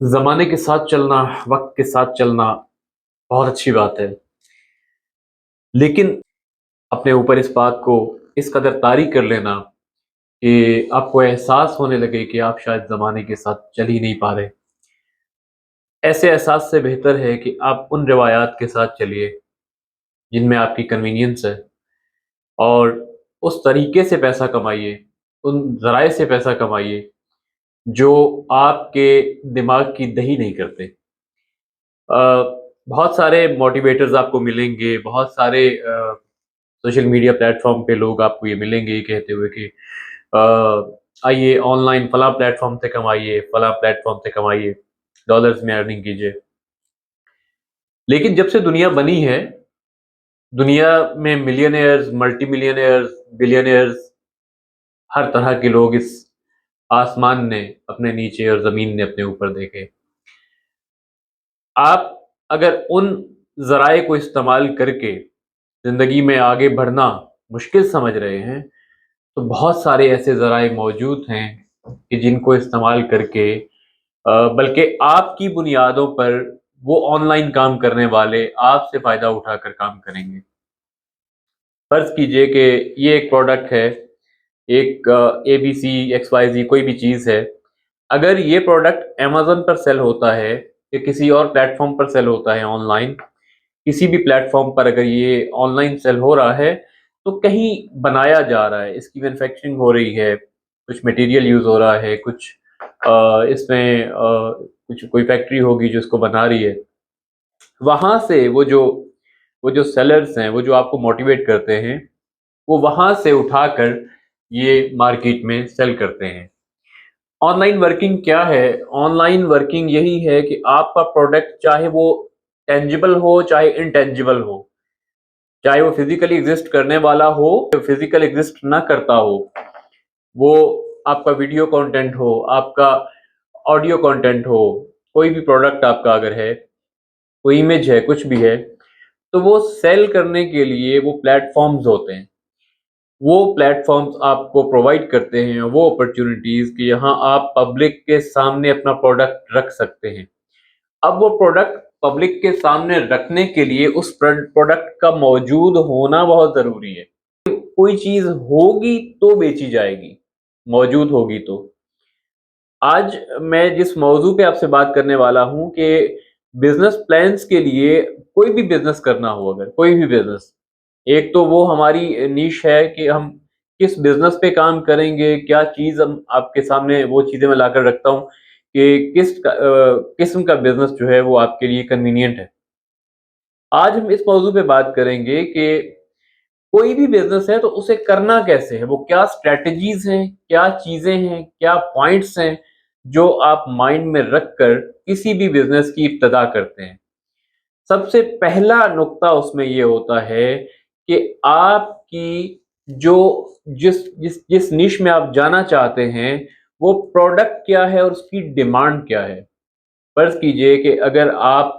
ज़माने के साथ चलना, वक़्त के साथ चलना बहुत अच्छी बात है। लेकिन अपने ऊपर इस बात को इस कदर तारी कर लेना कि आपको एहसास होने लगे कि आप शायद ज़माने के साथ चल ही नहीं पा रहे। ऐसे एहसास से बेहतर है कि आप उन रिवायात के साथ चलिए, जिनमें आपकी कन्वीनियंस है और उस तरीके से पैसा कमाइए, उन ज़राए से पैसा कमाइए, जो आपके दिमाग की दही नहीं करते। अ, बहुत सारे मोटिवेटर्स आपको मिलेंगे, बहुत सारे सोशल मीडिया प्लेटफ़ॉर्म पे लोग आपको ये मिलेंगे ये कहते हुए कि आइए ऑनलाइन फलाँ प्लेटफ़ॉर्म से कमाइए, फलाँ प्लेटफ़ॉर्म से कमाइए, डॉलर्स में अर्निंग कीजिए। लेकिन जब से दुनिया बनी है, दुनिया में मिलियनेयर्स, मल्टी मिलियनेयर्स, बिलियनेयर्स हर तरह के लोग इस आसमान ने अपने नीचे और ज़मीन ने अपने ऊपर देखे। आप अगर उन ज़राए को इस्तेमाल करके ज़िंदगी में आगे बढ़ना मुश्किल समझ रहे हैं, तो बहुत सारे ऐसे ज़राए मौजूद हैं कि जिनको इस्तेमाल करके बल्कि आपकी बुनियादों पर वो ऑनलाइन काम करने वाले आपसे फ़ायदा उठाकर काम करेंगे। फ़र्ज़ कीजिए कि ये एक प्रोडक्ट है, एक एबीसी, एक्सवाईज़ी कोई भी चीज़ है। अगर ये प्रोडक्ट अमेज़न पर सेल होता है या किसी और प्लेटफ़ॉर्म पर सेल होता है ऑनलाइन, किसी भी प्लेटफ़ॉर्म पर अगर ये ऑनलाइन सेल हो रहा है, तो कहीं बनाया जा रहा है, इसकी मैन्युफैक्चरिंग हो रही है, कुछ मटीरियल यूज़ हो रहा है, कुछ इसमें कुछ कोई फैक्ट्री होगी जो इसको बना रही है। वहाँ से वो जो सेलर्स हैं, वो जो आपको मोटिवेट करते हैं, वो वहाँ से उठाकर ये मार्केट में सेल करते हैं। ऑनलाइन वर्किंग क्या है? ऑनलाइन वर्किंग यही है कि आपका प्रोडक्ट चाहे वो टेंजिबल हो, चाहे इनटेंजिबल हो, चाहे वो फिज़िकली एग्ज़िस्ट करने वाला हो, फिज़िकल एग्ज़िस्ट ना करता हो, वो आपका वीडियो कंटेंट हो, आपका ऑडियो कंटेंट हो, कोई भी प्रोडक्ट आपका अगर है, कोई इमेज है, कुछ भी है, तो वो सेल करने के लिए वो प्लेटफ़ॉर्म्स होते हैं। वो प्लेटफ़ॉर्म्स आपको प्रोवाइड करते हैं वो अपॉर्च्युनिटीज़ कि यहाँ आप पब्लिक के सामने अपना प्रोडक्ट रख सकते हैं। अब वो प्रोडक्ट पब्लिक के सामने रखने के लिए उस प्रोडक्ट का मौजूद होना बहुत ज़रूरी है। कोई चीज़ होगी तो बेची जाएगी, मौजूद होगी तो। आज मैं जिस मौज़ू पे आपसे बात करने वाला हूँ कि बिज़नेस प्लान्स के लिए कोई भी बिज़नेस करना हो अगर, कोई भी बिज़नेस, एक तो वो हमारी नीश है कि हम किस बिज़नेस पे काम करेंगे, क्या चीज़ हम आपके सामने वो चीज़ें मैं लाकर रखता हूँ कि किस्म का बिज़नेस जो है वो आपके लिए कन्वीनिएंट है। आज हम इस मौज़ू पे बात करेंगे कि कोई भी बिज़नेस है तो उसे करना कैसे है? वो क्या स्ट्रैटेजीज़ हैं, क्या चीज़ें हैं, क्या पॉइंट्स हैं, जो आप माइंड में रखकर किसी भी बिज़नेस की इब्तिदा करते हैं? सबसे पहला नुक्ता उसमें ये होता है कि आपकी जो जिस जिस जिस निश में आप जाना चाहते हैं, वो प्रोडक्ट क्या है और उसकी डिमांड क्या है? फ़र्ज़ कीजिए कि अगर आप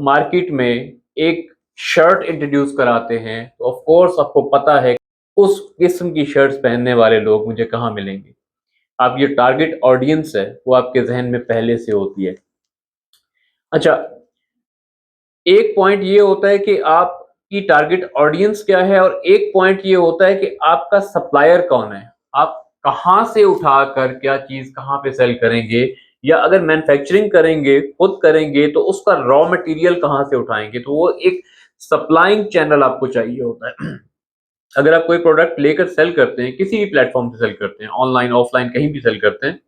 मार्केट में एक शर्ट इंट्रोड्यूस कराते हैं, तो ऑफ़ कोर्स आपको पता है उस किस्म की शर्ट्स पहनने वाले लोग मुझे कहाँ मिलेंगे। आप ये टारगेट ऑडियंस है, वो आपके ज़हन में पहले से होती है। अच्छा, एक पॉइंट ये होता है कि आपकी टारगेट ऑडियंस क्या है और एक पॉइंट ये होता है कि आपका सप्लायर कौन है? आप कहाँ से उठाकर क्या चीज़ कहाँ पे सेल करेंगे या अगर मैन्युफैक्चरिंग करेंगे, खुद करेंगे तो उसका रॉ मटेरियल कहाँ से उठाएँगे? तो वो एक सप्लाइंग चैनल आपको चाहिए होता है। अगर आप कोई प्रोडक्ट लेकर सेल करते हैं, किसी भी प्लेटफ़ॉर्म पे सेल करते हैं, ऑनलाइन, ऑफ़लाइन कहीं भी सेल करते हैं,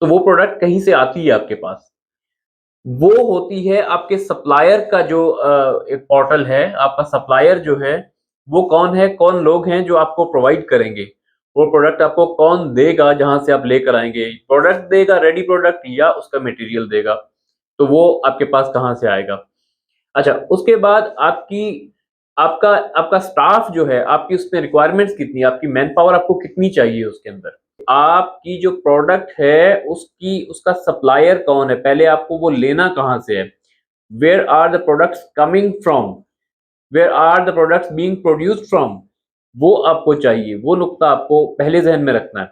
तो वो प्रोडक्ट कहीं से आती है आपके पास। वो होती है आपके सप्लायर का जो एक पोर्टल है, आपका सप्लायर जो है, वो कौन है, कौन लोग हैं जो आपको प्रोवाइड करेंगे। वो प्रोडक्ट आपको कौन देगा जहाँ से आप लेकर आएँगे, प्रोडक्ट देगा रेडी प्रोडक्ट या उसका मटेरियल देगा, तो वो आपके पास कहाँ से आएगा। अच्छा, उसके बाद आपका आपका स्टाफ जो है, आपकी उसमें रिक्वायरमेंट्स कितनी है, आपकी मैन पावर आपको कितनी चाहिए उसके अंदर। आपकी जो प्रोडक्ट है, उसकी उसका सप्लायर कौन है, पहले आपको वो लेना कहाँ से है। Where are the products coming from, where are the products being produced from, वो आपको चाहिए, वो नुकता आपको पहले ज़हन में रखना है।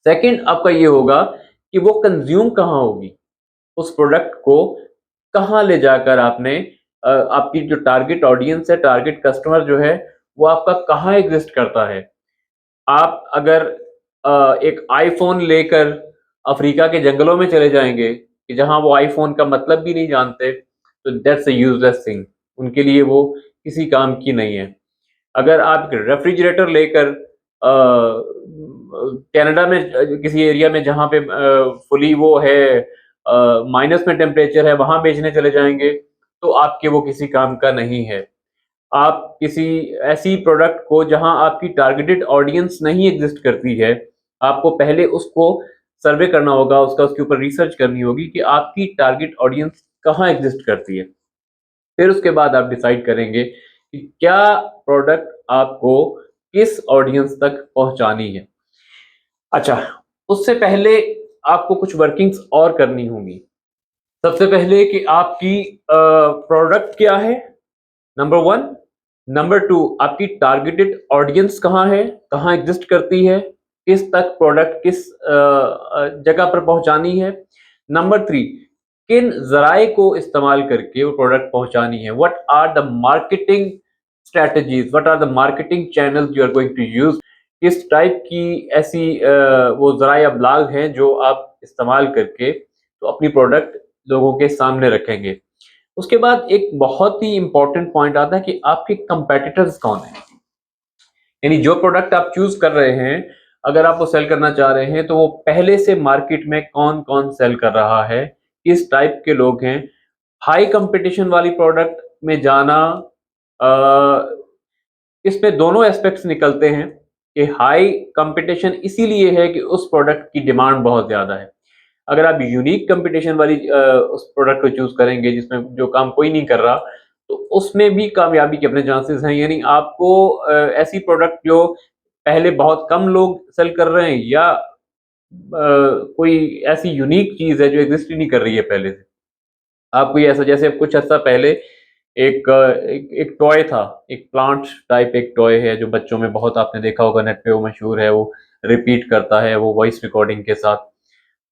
सेकंड आपका ये होगा कि वो कंज़्यूम कहाँ होगी। उस प्रोडक्ट को कहाँ ले जाकर आपने आपकी जो टारगेट ऑडियंस है, टारगेट कस्टमर जो है, वो आपका कहाँ एग्ज़िस्ट करता है। आप अगर एक आईफ़ोन लेकर अफ्रीका के जंगलों में चले जाएँगे, कि जहाँ वो आईफ़ोन का मतलब भी नहीं जानते, तो दैट्स अ यूज़लेस थिंग। उनके लिए वो किसी काम की नहीं है। अगर आप रेफ्रिजरेटर लेकर कनाडा में किसी एरिया में जहाँ पे फुली वो है माइनस में टेम्परेचर है, वहाँ बेचने चले जाएँगे, तो आपके वो किसी काम का नहीं है। आप किसी ऐसी प्रोडक्ट को जहाँ आपकी टारगेटेड ऑडियंस नहीं एग्ज़िस्ट करती है, आपको पहले उसको सर्वे करना होगा, उसके ऊपर रिसर्च करनी होगी कि आपकी टारगेट ऑडियंस कहाँ एग्ज़िस्ट करती है। फिर उसके बाद आप डिसाइड करेंगे कि क्या प्रोडक्ट आपको किस ऑडियंस तक पहुँचानी है। अच्छा, उससे पहले आपको कुछ वर्किंग्स और करनी होंगी। सबसे पहले कि आपकी प्रोडक्ट क्या है, नंबर 1। नंबर 2, आपकी टारगेटेड ऑडियंस कहाँ है, कहाँ एग्ज़िस्ट करती है, किस तक प्रोडक्ट किस जगह पर पहुँचानी है। नंबर 3, किन ज़राए को इस्तेमाल करके वो प्रोडक्ट पहुँचानी है। What are the marketing strategies, what are the marketing channels you are going to use. किस टाइप की ऐसी वो ज़राए अबलाग हैं जो आप इस्तेमाल करके तो अपनी प्रोडक्ट लोगों के सामने रखेंगे। उसके बाद एक बहुत ही इम्पोर्टेंट पॉइंट आता है कि आपके कंपेटिटर्स कौन हैं? यानी जो प्रोडक्ट आप चूज़ कर रहे हैं, अगर आप वो सेल करना चाह रहे हैं, तो वो पहले से मार्केट में कौन-कौन सेल कर रहा है, किस टाइप के लोग हैं। हाई कंपटीशन वाली प्रोडक्ट में जाना अ, इसमें दोनों एस्पेक्ट्स निकलते हैं कि हाई कंपटीशन इसीलिए है कि उस प्रोडक्ट की डिमांड बहुत ज़्यादा है। अगर आप यूनिक कंपटीशन वाली उस प्रोडक्ट को चूज़ करेंगे जिसमें जो काम कोई नहीं कर रहा, तो उसमें भी कामयाबी के अपने चांसेस हैं। यानी आपको ऐसी प्रोडक्ट जो पहले बहुत कम लोग सेल कर रहे हैं या कोई ऐसी यूनिक चीज़ है जो एक्ज़िस्ट ही नहीं कर रही है पहले से। आप कोई ऐसा जैसे कुछ अर्सा पहले एक टॉय था, एक प्लांट टाइप एक टॉय है जो बच्चों में बहुत आपने देखा होगा नेट पे वो मशहूर है, वो रिपीट करता है वो वॉइस रिकॉर्डिंग के साथ।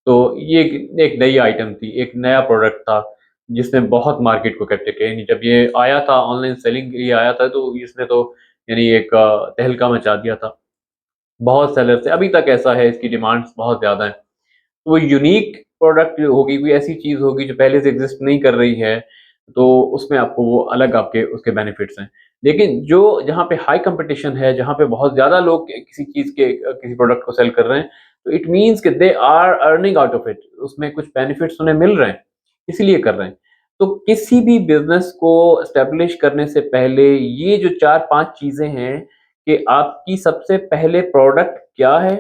तो ये एक नई आइटम थी, एक नया प्रोडक्ट था, जिसने बहुत मार्केट को कैप्चर किया। यानी जब ये आया था ऑनलाइन सेलिंग के लिए आया था तो इसने तो यानी एक तहलका मचा दिया था। बहुत सेलर थे, अभी तक ऐसा है इसकी डिमांड्स बहुत ज़्यादा है। वो यूनिक प्रोडक्ट होगी, कोई ऐसी चीज़ होगी जो पहले से एग्ज़िस्ट नहीं कर रही है, तो उसमें आपको वो अलग आपके उसके बेनिफिट्स हैं। लेकिन जो जहाँ पे हाई कॉम्पिटिशन है, जहाँ पे बहुत ज़्यादा लोग किसी चीज़ के किसी प्रोडक्ट को सेल कर रहे हैं, तो इट मीन्स कि they are earning out of it, उसमें कुछ बेनिफिट्स उन्हें मिल रहे हैं, इसीलिए कर रहे हैं। तो किसी भी बिज़नेस को एस्टेब्लिश करने से पहले ये जो 4-5 चीज़ें हैं कि आपकी सबसे पहले प्रोडक्ट क्या है?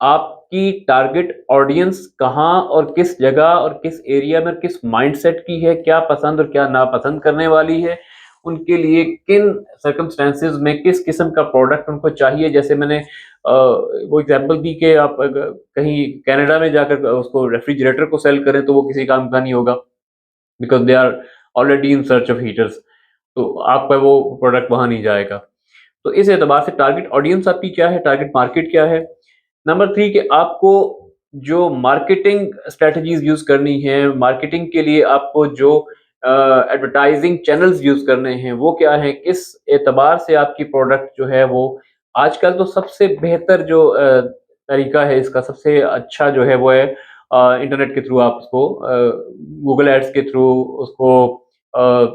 आपकी टारगेट ऑडियंस कहाँ और किस जगह और किस एरिया में किस माइंडसेट की है, क्या पसंद और क्या नापसंद करने वाली है, उनके लिए किन सर्कमस्टेंसेस में किस किस्म का प्रोडक्ट उनको चाहिए। जैसे मैंने वो एग्ज़ाम्पल दी कि आप कहीं कनाडा में जाकर उसको रेफ्रिजरेटर को सेल करें तो वो किसी काम का नहीं होगा, because they are already in search of heaters, तो आपका वो प्रोडक्ट वहाँ नहीं जाएगा। तो इस एतबार से टारगेट ऑडियंस आपकी क्या है, टारगेट मार्केट क्या है। नंबर 3 कि आपको जो मार्केटिंग स्ट्रैटेजीज़ यूज़ करनी है, मार्केटिंग के लिए आपको जो एडवर्टाइज़िंग चैनल्स यूज़ करने हैं, वो क्या हैं? किस एतबार से आपकी प्रोडक्ट जो है वो आजकल तो सबसे बेहतर जो तरीका है इसका, सबसे अच्छा जो है वो है इंटरनेट के थ्रू आप उसको गूगल एड्स के थ्रू उसको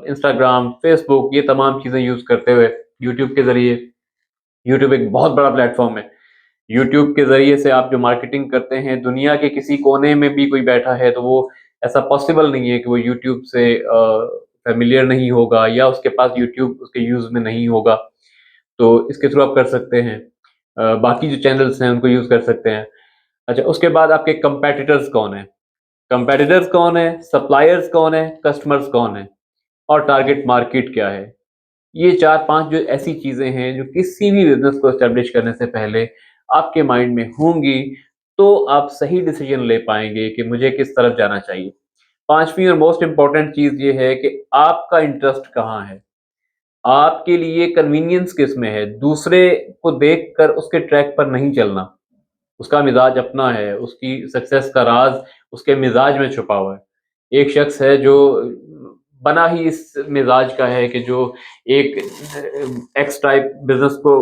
इंस्टाग्राम, फेसबुक ये तमाम चीज़ें यूज़ करते हुए यूट्यूब के ज़रिए। यूट्यूब एक बहुत बड़ा प्लेटफ़ॉर्म है। यूट्यूब के ज़रिए से आप जो मार्केटिंग करते हैं, दुनिया के किसी कोने में भी कोई बैठा है, तो वो ऐसा पॉसिबल नहीं है कि वो यूट्यूब से फ़ैमिलियर नहीं होगा या उसके पास यूट्यूब उसके यूज़ में नहीं होगा। तो इसके थ्रू आप कर सकते हैं। बाकी जो चैनल्स हैं, उनको यूज़ कर सकते हैं। अच्छा, उसके बाद आपके कम्पेटिटर्स कौन हैं? कम्पेटिटर्स कौन हैं? सप्लायर्स कौन हैं? कस्टमर्स कौन हैं? और टारगेट मार्केट क्या है? ये 4-5 जो ऐसी चीज़ें हैं जो किसी भी बिज़नेस को एस्टेब्लिश करने से पहले आपके माइंड में होंगी, तो आप सही डिसीज़न ले पाएँगे कि मुझे किस तरफ जाना चाहिए। 5वीं और मोस्ट इम्पोर्टेंट चीज़ ये है कि आपका इंटरेस्ट कहाँ है? आपके लिए कन्वीनियंस किसमें है? दूसरे को देखकर उसके ट्रैक पर नहीं चलना। उसका मिज़ाज अपना है, उसकी सक्सेस का राज़ उसके मिजाज में छुपा हुआ है। एक शख्स है जो बना ही इस मिजाज का है कि जो एक एक्स टाइप बिजनेस को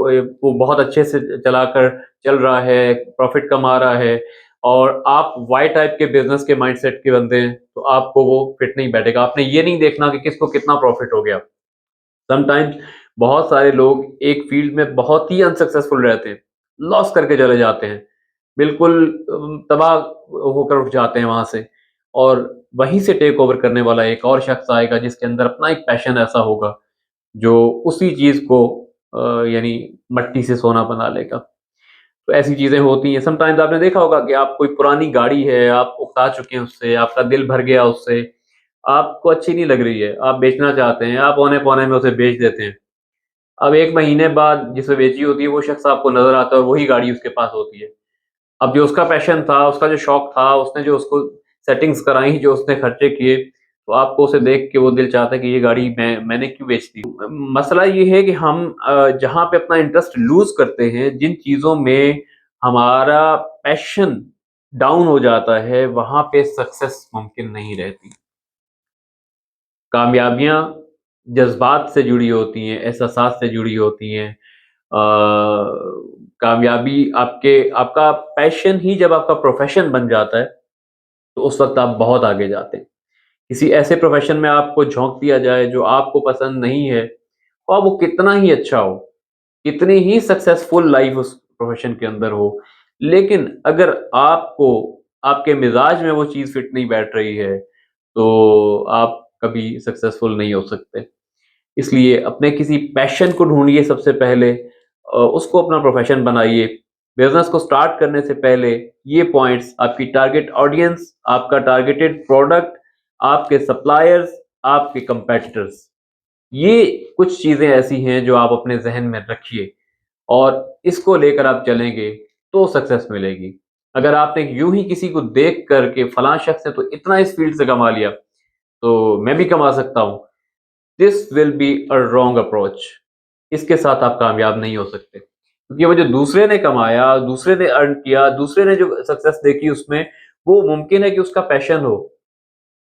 वो बहुत अच्छे से चलाकर चल रहा है, प्रॉफिट कमा रहा है, और आप वाई टाइप के बिजनेस के माइंडसेट के बंदे हैं, तो आपको वो फिट नहीं बैठेगा। आपने ये नहीं देखना कि किसको कितना प्रॉफिट हो गया। समटाइम्स बहुत सारे लोग एक फील्ड में बहुत ही अनसक्सेसफुल रहते हैं, लॉस करके चले जाते हैं, बिल्कुल तबाह होकर उठ जाते हैं वहां से, और वहीं से टेक ओवर करने वाला एक और शख्स आएगा जिसके अंदर अपना एक पैशन ऐसा होगा जो उसी चीज को यानी मट्टी से सोना बना लेगा। तो ऐसी चीजें होती हैं। समटाइम्स आपने देखा होगा कि आप कोई पुरानी गाड़ी है, आप उकता चुके हैं उससे, आपका दिल भर गया उससे, आपको अच्छी नहीं लग रही है, आप बेचना चाहते हैं, आप औने-पौने में उसे बेच देते हैं। अब 1 महीने बाद जिसे बेची होती है वो शख्स आपको नज़र आता है और वही गाड़ी उसके पास होती है। अब जो उसका पैशन था, उसका जो शौक था, उसने जो उसको सेटिंग्स कराई, जो उसने खर्चे किए, तो आपको उसे देख के वो दिल चाहता है कि ये गाड़ी मैंने क्यों बेच दी? मसला ये है कि हम जहाँ पे अपना इंटरेस्ट लूज़ करते हैं, जिन चीज़ों में हमारा पैशन डाउन हो जाता है, वहाँ पे सक्सेस मुमकिन नहीं रहती। कामयाबियाँ जज़्बात से जुड़ी होती हैं, एहसासात से जुड़ी होती हैं। कामयाबी आपका पैशन ही जब आपका प्रोफ़ेशन बन जाता है, तो उस वक़्त आप बहुत आगे जाते हैं। किसी ऐसे प्रोफ़ेशन में आपको झोंक दिया जाए जो आपको पसंद नहीं है, और वो कितना ही अच्छा हो, कितनी ही सक्सेसफुल लाइफ़ उस प्रोफ़ेशन के अंदर हो, लेकिन अगर आपको आपके मिज़ाज में वो चीज़ फिट नहीं बैठ रही है, तो आप कभी सक्सेसफुल नहीं हो सकते। इसलिए अपने किसी पैशन को ढूँढिए सबसे पहले, उसको अपना प्रोफ़ेशन बनाइए। बिज़नेस को स्टार्ट करने से पहले ये पॉइंट्स, आपकी टारगेट ऑडियंस, आपका टारगेटेड प्रोडक्ट, आपके सप्लायर्स, आपके कॉम्पिटिटर्स, ये कुछ चीज़ें ऐसी हैं जो आप अपने ज़हन में रखिए, और इसको लेकर आप चलेंगे तो सक्सेस मिलेगी। अगर आपने यूँ ही किसी को देख कर के फलाँ शख्स ने तो इतना इस फ़ील्ड से कमा लिया, तो मैं भी कमा सकता हूँ। This will be a wrong approach. इसके साथ आप कामयाब नहीं हो सकते, क्योंकि वो जो दूसरे ने कमाया, दूसरे ने अर्न किया, दूसरे ने जो सक्सेस देखी उसमें, वो मुमकिन है कि उसका पैशन हो।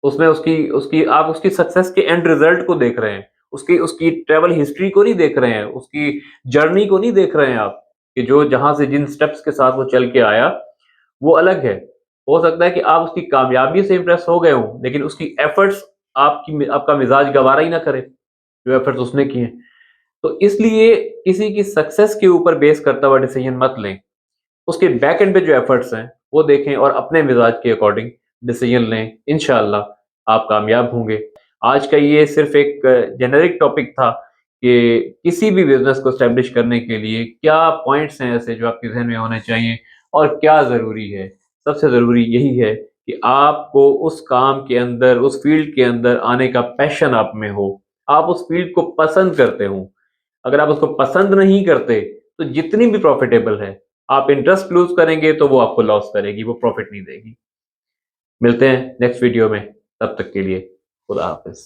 उसमें उसकी उसकी आप उसकी सक्सेस के एंड रिजल्ट को देख रहे हैं। उसकी उसकी ट्रैवल हिस्ट्री को नहीं देख रहे हैं, उसकी जर्नी को नहीं देख रहे हैं आप, कि जो जहाँ से जिन स्टेप्स के साथ वो चल के आया, वो अलग है। हो सकता है कि आप उसकी कामयाबी से इम्प्रेस हो गए हों, लेकिन उसकी एफर्ट्स आपका मिज़ाज गवारा ही ना करे, जो एफर्ट्स उसने किए हैं। तो इसलिए किसी की सक्सेस के ऊपर बेस करता हुआ डिसीजन मत लें। उसके बैक एंड पे जो एफर्ट्स हैं, वो देखें और अपने मिज़ाज के अकॉर्डिंग डिसीजन लें। इंशाअल्लाह आप कामयाब होंगे। आज का ये सिर्फ़ एक जेनेरिक टॉपिक था कि किसी भी बिज़नेस को एस्टेब्लिश करने के लिए क्या पॉइंट्स हैं ऐसे जो आपके ज़हन में होने चाहिए और क्या ज़रूरी है। सबसे ज़रूरी यही है कि आपको उस काम के अंदर, उस फ़ील्ड के अंदर आने का पैशन आप में हो। आप उस फ़ील्ड को पसंद करते हो। अगर आप उसको पसंद नहीं करते, तो जितनी भी प्रॉफ़िटेबल है, आप इंटरेस्ट लूज़ करेंगे तो वो आपको लॉस करेगी, वो प्रॉफ़िट नहीं देगी। मिलते हैं नेक्स्ट वीडियो में, तब तक के लिए खुदा हाफ़िज़।